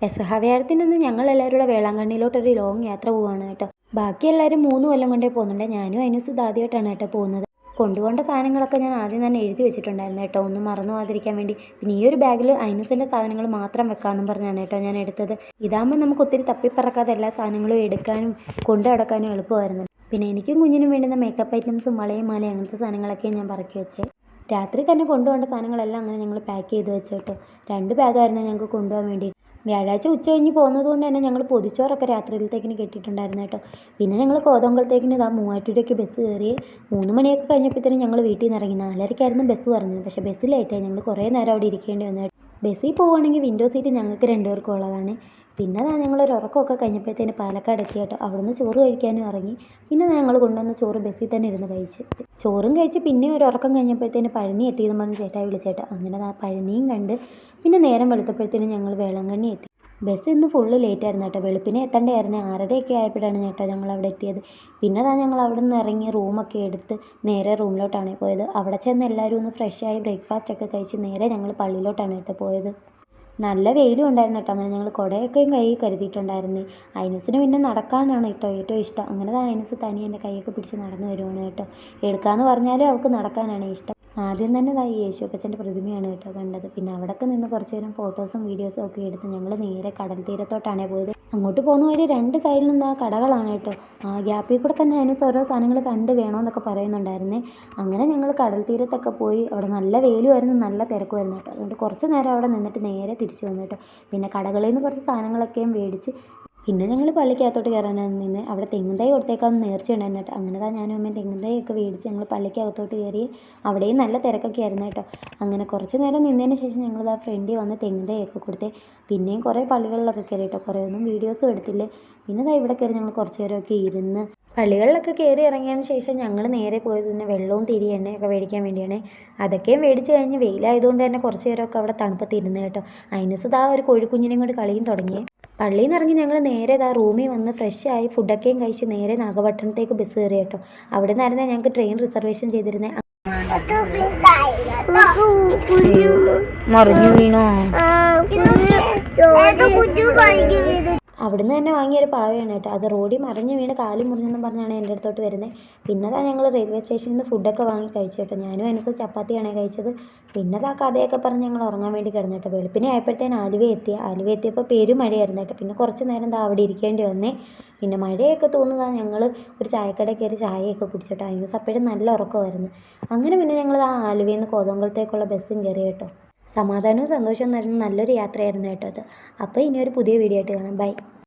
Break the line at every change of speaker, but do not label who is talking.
പെസഹ വ്യാഴത്തിനൊന്ന് ഞങ്ങളെല്ലാവരും കൂടെ വേളാങ്കണ്ണിയിലോട്ടൊരു ലോങ് യാത്ര പോവാണ് കേട്ടോ. ബാക്കി എല്ലാവരും 3 കൊല്ലം കൊണ്ടേ പോകുന്നുണ്ട്. ഞാനും അതിനൂസ് ഇതാദ്യമായിട്ടാണ് കേട്ടോ പോകുന്നത്. കൊണ്ടുപോകേണ്ട സാധനങ്ങളൊക്കെ ഞാൻ ആദ്യം തന്നെ എഴുതി വെച്ചിട്ടുണ്ടായിരുന്നു കേട്ടോ, ഒന്നും മറന്നു പോകാതിരിക്കാൻ വേണ്ടി. പിന്നെ ഈ ഒരു ബാഗിൽ അയിനൂസിൻ്റെ സാധനങ്ങൾ മാത്രം വെക്കാമെന്നും പറഞ്ഞാണ് കേട്ടോ ഞാൻ എടുത്തത്. ഇതാകുമ്പോൾ നമുക്ക് ഒത്തിരി തപ്പിപ്പറക്കാതെ എല്ലാ സാധനങ്ങളും എടുക്കാനും കൊണ്ടു നടക്കാനും എളുപ്പമായിരുന്നു. പിന്നെ എനിക്കും കുഞ്ഞിനും വേണ്ടുന്ന മേക്കപ്പ് ഐറ്റംസും വളയും മാലയും അങ്ങനത്തെ സാധനങ്ങളൊക്കെ ഞാൻ പറക്കി വെച്ചേ. രാത്രി തന്നെ കൊണ്ടുപോകേണ്ട സാധനങ്ങളെല്ലാം അങ്ങനെ ഞങ്ങൾ പാക്ക് ചെയ്ത് വെച്ചു കേട്ടോ. 2 ബാഗായിരുന്നു ഞങ്ങൾക്ക് കൊണ്ടുപോകാൻ വേണ്ടി. വ്യാഴാഴ്ച ഉച്ച കഴിഞ്ഞ് പോകുന്നത് കൊണ്ട് തന്നെ ഞങ്ങൾ പൊതിച്ചോറൊക്കെ രാത്രിയിലത്തേക്കിന് കെട്ടിയിട്ടുണ്ടായിരുന്നു കേട്ടോ. പിന്നെ ഞങ്ങൾ കോതമംഗലത്തേക്കിന് ഇതാ മൂവാറ്റുപുഴയ്ക്ക് ബസ് കയറി 3 മണിയൊക്കെ കഴിഞ്ഞപ്പോഴത്തേനും ഞങ്ങൾ വീട്ടിൽ നിന്ന് ഇറങ്ങി. 4:30-ക്കായിരുന്നു ബസ് പറഞ്ഞത്. പക്ഷേ ബസ് ലേറ്റായി. ഞങ്ങൾ കുറേ നേരം അവിടെ ഇരിക്കേണ്ടി വന്നു. ബസ്സിൽ പോവുകയാണെങ്കിൽ വിൻഡോ സീറ്റ് ഞങ്ങൾക്ക് 2 പേർക്കും ഉള്ളതാണ്. പിന്നെ ഞങ്ങളൊരു ഉറക്കമൊക്കെ കഴിഞ്ഞപ്പോഴത്തേന് പാലക്കാട് എത്തി കേട്ടോ. അവിടുന്ന് ചോറ് കഴിക്കാനും ഇറങ്ങി. പിന്നെ ഞങ്ങൾ കൊണ്ടുവന്ന ചോറ് ബസ്സിൽ തന്നെ ഇരുന്ന് കഴിച്ച്. ചോറും കഴിച്ച് പിന്നെ ഒരു ഉറക്കം കഴിഞ്ഞപ്പോഴത്തേന് പഴനി എത്തിയെന്ന് പറഞ്ഞ് ചേട്ടായി വിളിച്ചേട്ടോ. അങ്ങനെ ആ പഴനിയും കണ്ട് പിന്നെ നേരം വെളുത്തപ്പോഴത്തേനും ഞങ്ങൾ വേളാങ്കണ്ണി എത്തി. ബസ് ഇന്ന് ഫുള്ള് ലേറ്റായിരുന്നു കേട്ടോ. വെളുപ്പിനെ എത്തേണ്ടതായിരുന്നു. 6:30 ആയപ്പോഴാണ് കേട്ടോ ഞങ്ങൾ അവിടെ എത്തിയത്. പിന്നെ ഞങ്ങൾ അവിടെ നിന്ന് ഇറങ്ങി റൂമൊക്കെ എടുത്ത് നേരെ റൂമിലോട്ടാണ് പോയത്. അവിടെ ചെന്ന് എല്ലാവരും ഒന്ന് ഫ്രഷായി ബ്രേക്ക്ഫാസ്റ്റ് ഒക്കെ കഴിച്ച് നേരെ ഞങ്ങൾ പള്ളിയിലോട്ടാണ് കേട്ടോ പോയത്. നല്ല വെയിലും ഉണ്ടായിരുന്നു കേട്ടോ. അങ്ങനെ ഞങ്ങൾ കുടയൊക്കെയും കയ്യിൽ കരുതിയിട്ടുണ്ടായിരുന്നു. അയിനൂസിന് പിന്നെ നടക്കാനാണ് കേട്ടോ ഏറ്റവും ഇഷ്ടം. അങ്ങനെ അയിനൂസ് തനി എൻ്റെ കൈയൊക്കെ പിടിച്ച് നടന്നു വരുവാണ് കേട്ടോ. എടുക്കാമെന്ന് പറഞ്ഞാലും അവൾക്ക് നടക്കാനാണ് ഇഷ്ടം. ആദ്യം തന്നെ ഈ യേശുപ്പച്ചൻ്റെ പ്രതിമയാണ് കേട്ടോ കണ്ടത്. പിന്നെ അവിടെയൊക്കെ നിന്ന് കുറച്ച് നേരം ഫോട്ടോസും വീഡിയോസും ഒക്കെ എടുത്ത് ഞങ്ങൾ നേരെ കടൽ തീരത്തോട്ടാണ് പോയത്. അങ്ങോട്ട് പോകുന്ന വഴി 2 സൈഡിൽ നിന്ന് ആ കടകളാണ് കേട്ടോ. ആ ഗ്യാപ്പിൽ കൂടെ തന്നെ അയിനൂസ് ഓരോ സാധനങ്ങൾ കണ്ട് വേണമെന്നൊക്കെ പറയുന്നുണ്ടായിരുന്നേ. അങ്ങനെ ഞങ്ങൾ കടൽ തീരത്തൊക്കെ പോയി. അവിടെ നല്ല വെയിലുമായിരുന്നു, നല്ല തിരക്കുമായിരുന്നു കേട്ടോ. അതുകൊണ്ട് കുറച്ച് നേരം അവിടെ നിന്നിട്ട് നേരെ തിരിച്ചു വന്നു കേട്ടോ. പിന്നെ കടകളിൽ നിന്ന് കുറച്ച് സാധനങ്ങളൊക്കെയും മേടിച്ച് പിന്നെ ഞങ്ങൾ പള്ളിക്കകത്തോട്ട് കയറാനാണ് നിന്ന്. അവിടെ തെങ്ങും തൈ കൊടുത്തേക്കാമെന്ന് നേർച്ച ഉണ്ടായിരുന്നു കേട്ടോ. അങ്ങനെ ഞാനും അമ്മയും തെങ്ങും തൈയൊക്കെ മേടിച്ച് ഞങ്ങൾ പള്ളിക്കകത്തോട്ട് കയറി. അവിടെയും നല്ല തിരക്കൊക്കെ ആയിരുന്നു കേട്ടോ. അങ്ങനെ കുറച്ച് നേരം നിന്നതിന് ശേഷം ഞങ്ങൾ ഫ്രണ്ടിൽ വന്ന് തെങ്ങും തൈയൊക്കെ കൊടുത്തേ. പിന്നെയും കുറേ പള്ളികളിലൊക്കെ കയറി കേട്ടോ. കുറേ ഒന്നും വീഡിയോസും എടുത്തില്ലേ. പിന്നെ ഇവിടെ കയറി ഞങ്ങൾ കുറച്ച് നേരമൊക്കെ ഇരുന്ന് പള്ളികളിലൊക്കെ കയറി ഇറങ്ങിയതിന് ശേഷം ഞങ്ങൾ നേരെ പോയത് പിന്നെ വെള്ളവും തിരി എണ്ണയൊക്കെ മേടിക്കാൻ വേണ്ടിയാണ്. അതൊക്കെയും മേടിച്ച് കഴിഞ്ഞ് വെയിലായതുകൊണ്ട് തന്നെ കുറച്ച് നേരമൊക്കെ അവിടെ തണുപ്പത്തിരുന്ന് കേട്ടോ. അയിനൂസ് ഒരു കോഴിക്കുഞ്ഞിനെയും കൊണ്ട് കളിയും തുടങ്ങി. പള്ളിയിൽ നിന്ന് ഇറങ്ങി ഞങ്ങൾ നേരെ റൂമിൽ വന്ന് ഫ്രഷായി ഫുഡൊക്കെയും കഴിച്ച് നേരെ നാഗപട്ടണത്തേക്ക് ബസ് കയറി കേട്ടോ. അവിടെ നിന്നായിരുന്നു ഞങ്ങൾക്ക് ട്രെയിൻ റിസർവേഷൻ ചെയ്തിരുന്നത്. മറിഞ്ഞു വീണോ? അവിടുന്ന് തന്നെ വാങ്ങിയൊരു പാവയാണ് കേട്ടോ. അത് റോഡിൽ മറിഞ്ഞ് വീണ് കാലും മുറിഞ്ഞെന്നും പറഞ്ഞാണ് എൻ്റെ അടുത്തോട്ട് വരുന്നത്. പിന്നെ ഞങ്ങൾ റെയിൽവേ സ്റ്റേഷനിൽ നിന്ന് ഫുഡൊക്കെ വാങ്ങി കഴിച്ചു കേട്ടോ. ഞാനും അതിനനുസരിച്ച് ചപ്പാത്തിയാണ് കഴിച്ചത്. പിന്നെ കഥയൊക്കെ പറഞ്ഞ് ഞങ്ങൾ ഉറങ്ങാൻ വേണ്ടി കിടന്നു കേട്ടോ. വെളുപ്പിനെ ആയപ്പോഴത്തേന് ആലുവ എത്തിയപ്പോൾ പെരുമഴയായിരുന്നു കേട്ടോ. പിന്നെ കുറച്ച് നേരം അവിടെ ഇരിക്കേണ്ടി വന്നേ. പിന്നെ മഴയൊക്കെ തോന്നുന്നതാണ് ഞങ്ങൾ ഒരു ചായക്കടയിൽ കയറി ചായയൊക്കെ കുടിച്ചിട്ടോ. അതിന് അപ്പോഴും നല്ല ഉറക്കമായിരുന്നു. അങ്ങനെ പിന്നെ ഞങ്ങൾ ആലുവയിൽ നിന്ന് കോതമംഗലത്തേക്കുള്ള ബസ്സും കയറി കേട്ടോ. സമാധാനവും സന്തോഷവും നൽകുന്ന നല്ലൊരു യാത്രയായിരുന്നു കേട്ടോ അത്. അപ്പോൾ ഇനിയൊരു പുതിയ വീഡിയോ ആയിട്ട് കാണാം. ബൈ.